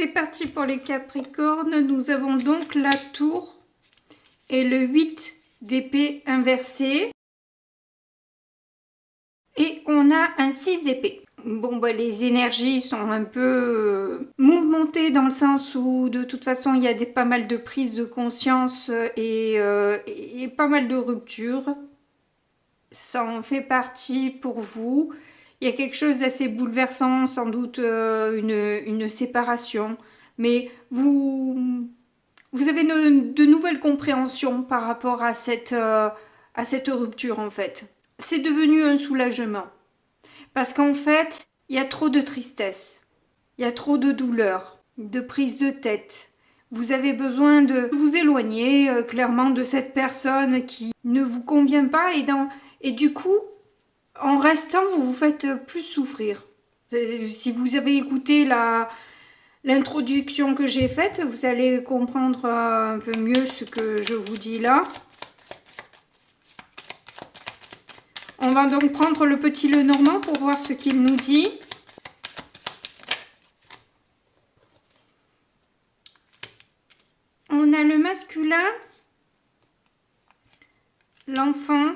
C'est parti pour les Capricornes. Nous avons donc la tour et le 8 d'épée inversé. Et on a un 6 d'épée. Bon, bah, les énergies sont un peu mouvementées dans le sens où de toute façon il y a pas mal de prises de conscience et pas mal de ruptures. Ça en fait partie pour vous. Il y a quelque chose d'assez bouleversant, sans doute une séparation. Mais vous avez de nouvelles compréhensions par rapport à cette rupture en fait. C'est devenu un soulagement. Parce qu'en fait, il y a trop de tristesse. Il y a trop de douleur, de prise de tête. Vous avez besoin de vous éloigner clairement de cette personne qui ne vous convient pas et du coup, en restant, vous vous faites plus souffrir. Si vous avez écouté l'introduction que j'ai faite, vous allez comprendre un peu mieux ce que je vous dis là. On va donc prendre le petit Lenormand pour voir ce qu'il nous dit. On a le masculin, l'enfant,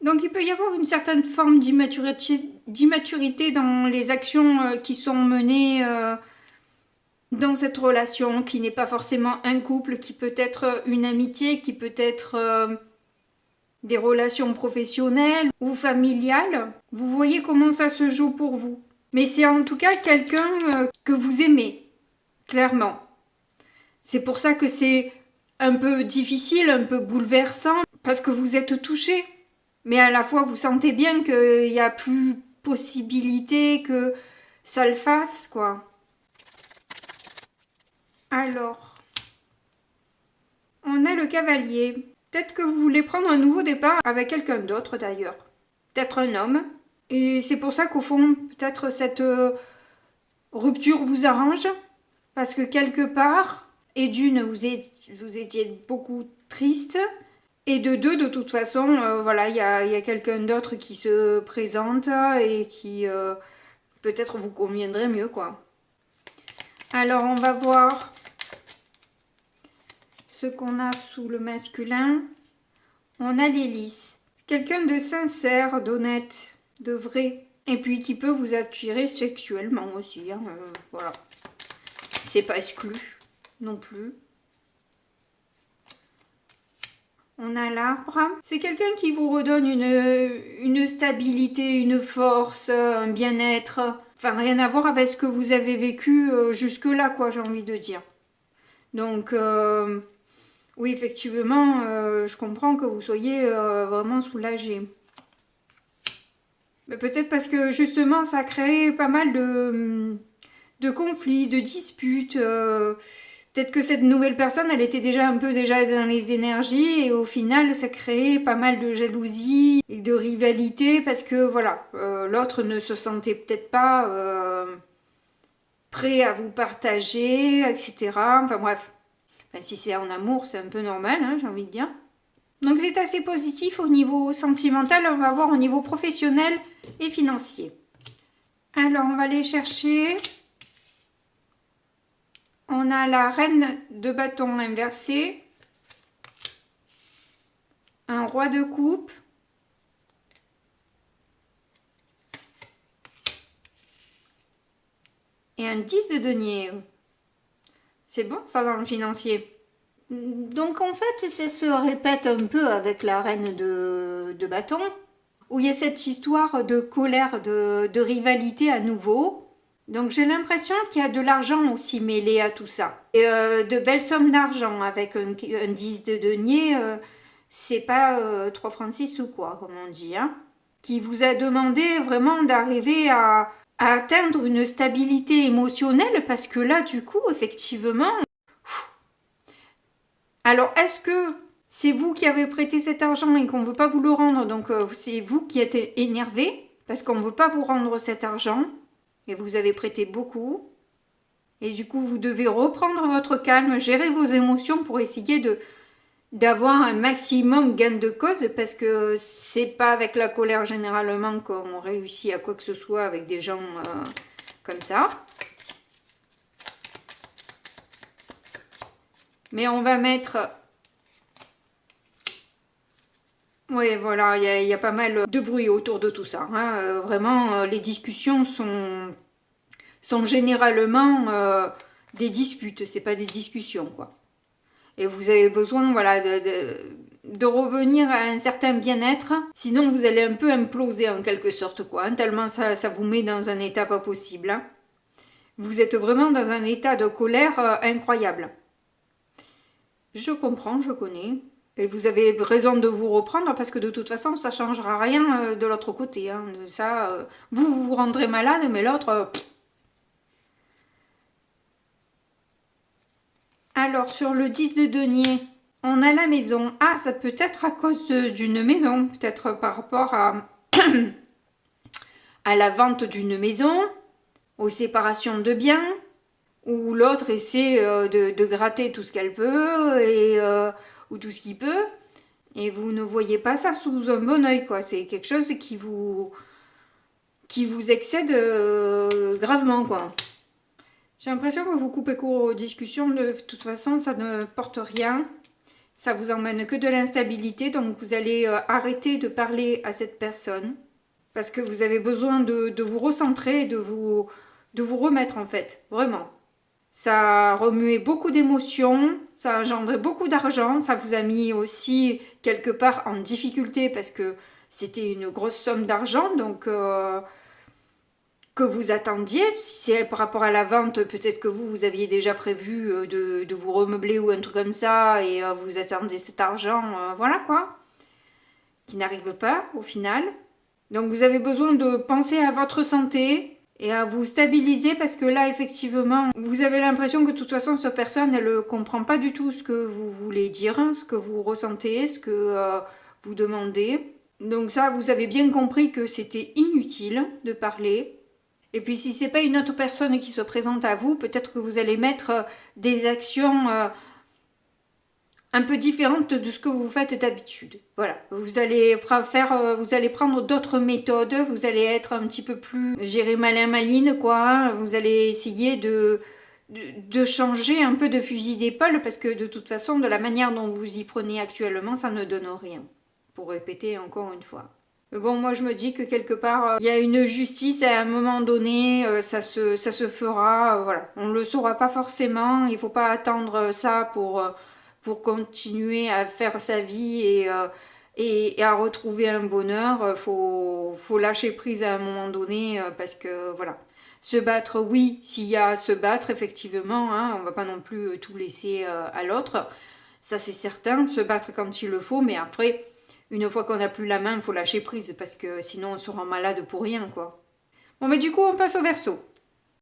donc il peut y avoir une certaine forme d'immaturité dans les actions qui sont menées dans cette relation, qui n'est pas forcément un couple, qui peut être une amitié, qui peut être des relations professionnelles ou familiales. Vous voyez comment ça se joue pour vous. Mais c'est en tout cas quelqu'un que vous aimez, clairement. C'est pour ça que c'est un peu difficile, un peu bouleversant, parce que vous êtes touché. Mais à la fois, vous sentez bien qu'il n'y a plus possibilité que ça le fasse, quoi. Alors, on a le cavalier. Peut-être que vous voulez prendre un nouveau départ avec quelqu'un d'autre d'ailleurs. Peut-être un homme. Et c'est pour ça qu'au fond, peut-être cette rupture vous arrange. Parce que quelque part, et d'une, vous étiez beaucoup triste. Et de deux, de toute façon, voilà, il y a quelqu'un d'autre qui se présente et qui peut-être vous conviendrait mieux, quoi. Alors, on va voir ce qu'on a sous le masculin. On a l'hélice. Quelqu'un de sincère, d'honnête, de vrai. Et puis qui peut vous attirer sexuellement aussi. Hein, voilà. C'est pas exclu non plus. On a l'arbre. C'est quelqu'un qui vous redonne une stabilité, une force, un bien-être. Enfin, rien à voir avec ce que vous avez vécu jusque-là, quoi, j'ai envie de dire. Donc, oui, effectivement, je comprends que vous soyez vraiment soulagé. Peut-être parce que, justement, ça a créé pas mal de conflits, de disputes. Peut-être que cette nouvelle personne, elle était déjà un peu dans les énergies et au final, ça créait pas mal de jalousie et de rivalité parce que voilà, l'autre ne se sentait peut-être pas prêt à vous partager, etc. Enfin bref, enfin, si c'est en amour, c'est un peu normal, hein, j'ai envie de dire. Donc c'est assez positif au niveau sentimental, on va voir au niveau professionnel et financier. Alors on va aller chercher... On a la reine de bâton inversée, un roi de coupe, et un 10 de denier. C'est bon ça dans le financier. Donc en fait ça se répète un peu avec la reine de bâton, où il y a cette histoire de colère, de rivalité à nouveau. Donc j'ai l'impression qu'il y a de l'argent aussi mêlé à tout ça. Et de belles sommes d'argent avec un 10 de denier, c'est pas 3 francs 6 sous quoi, comme on dit. Hein, qui vous a demandé vraiment d'arriver à atteindre une stabilité émotionnelle parce que là du coup effectivement... Alors est-ce que c'est vous qui avez prêté cet argent et qu'on ne veut pas vous le rendre, donc c'est vous qui êtes énervé parce qu'on ne veut pas vous rendre cet argent et vous avez prêté beaucoup et du coup vous devez reprendre votre calme, gérer vos émotions pour essayer d'avoir un maximum gain de cause, parce que c'est pas avec la colère généralement qu'on réussit à quoi que ce soit avec des gens comme ça. Mais on va mettre... Oui, voilà, il y a pas mal de bruit autour de tout ça. Hein. Vraiment, les discussions sont généralement des disputes, c'est pas des discussions, quoi. Et vous avez besoin, voilà, de revenir à un certain bien-être. Sinon, vous allez un peu imploser en quelque sorte, quoi. Hein, tellement ça vous met dans un état pas possible. Hein. Vous êtes vraiment dans un état de colère incroyable. Je comprends, je connais. Et vous avez raison de vous reprendre parce que de toute façon, ça ne changera rien de l'autre côté. Hein. Ça, vous vous rendrez malade, mais l'autre... Alors, sur le 10 de denier, on a la maison. Ah, ça peut être à cause d'une maison. Peut-être par rapport à, à la vente d'une maison, aux séparations de biens, où l'autre essaie de gratter tout ce qu'elle peut, ou tout ce qu'il peut. Et vous ne voyez pas ça sous un bon oeil, quoi. C'est quelque chose qui vous excède gravement, quoi. J'ai l'impression que vous coupez court aux discussions. De toute façon, ça ne porte rien. Ça vous emmène que de l'instabilité. Donc, vous allez arrêter de parler à cette personne. Parce que vous avez besoin de vous recentrer, de vous remettre, en fait. Vraiment. Ça a remué beaucoup d'émotions. Ça a engendré beaucoup d'argent. Ça vous a mis aussi, quelque part, en difficulté. Parce que c'était une grosse somme d'argent. Donc... que vous attendiez, si c'est par rapport à la vente, peut-être que vous aviez déjà prévu de vous remeubler ou un truc comme ça, et vous attendez cet argent, voilà quoi, qui n'arrive pas au final. Donc vous avez besoin de penser à votre santé et à vous stabiliser, parce que là, effectivement, vous avez l'impression que de toute façon, cette personne, elle ne comprend pas du tout ce que vous voulez dire, ce que vous ressentez, ce que vous demandez. Donc ça, vous avez bien compris que c'était inutile de parler. Et puis si c'est pas une autre personne qui se présente à vous, peut-être que vous allez mettre des actions un peu différentes de ce que vous faites d'habitude. Voilà, vous allez prendre d'autres méthodes, vous allez être un petit peu plus gérer malin maline, quoi. Vous allez essayer de changer un peu de fusil d'épaule, parce que de toute façon, de la manière dont vous y prenez actuellement, ça ne donne rien. Pour répéter encore une fois. Bon, moi je me dis que quelque part, il y a une justice à un moment donné, ça se fera, voilà. On ne le saura pas forcément, il ne faut pas attendre ça pour continuer à faire sa vie et à retrouver un bonheur. Faut lâcher prise à un moment donné, parce que voilà. Se battre, oui, s'il y a à se battre, effectivement, hein, on ne va pas non plus tout laisser à l'autre, ça c'est certain, se battre quand il le faut, mais après... Une fois qu'on n'a plus la main, il faut lâcher prise, parce que sinon on se rend malade pour rien, quoi. Bon, mais du coup, on passe au Verseau.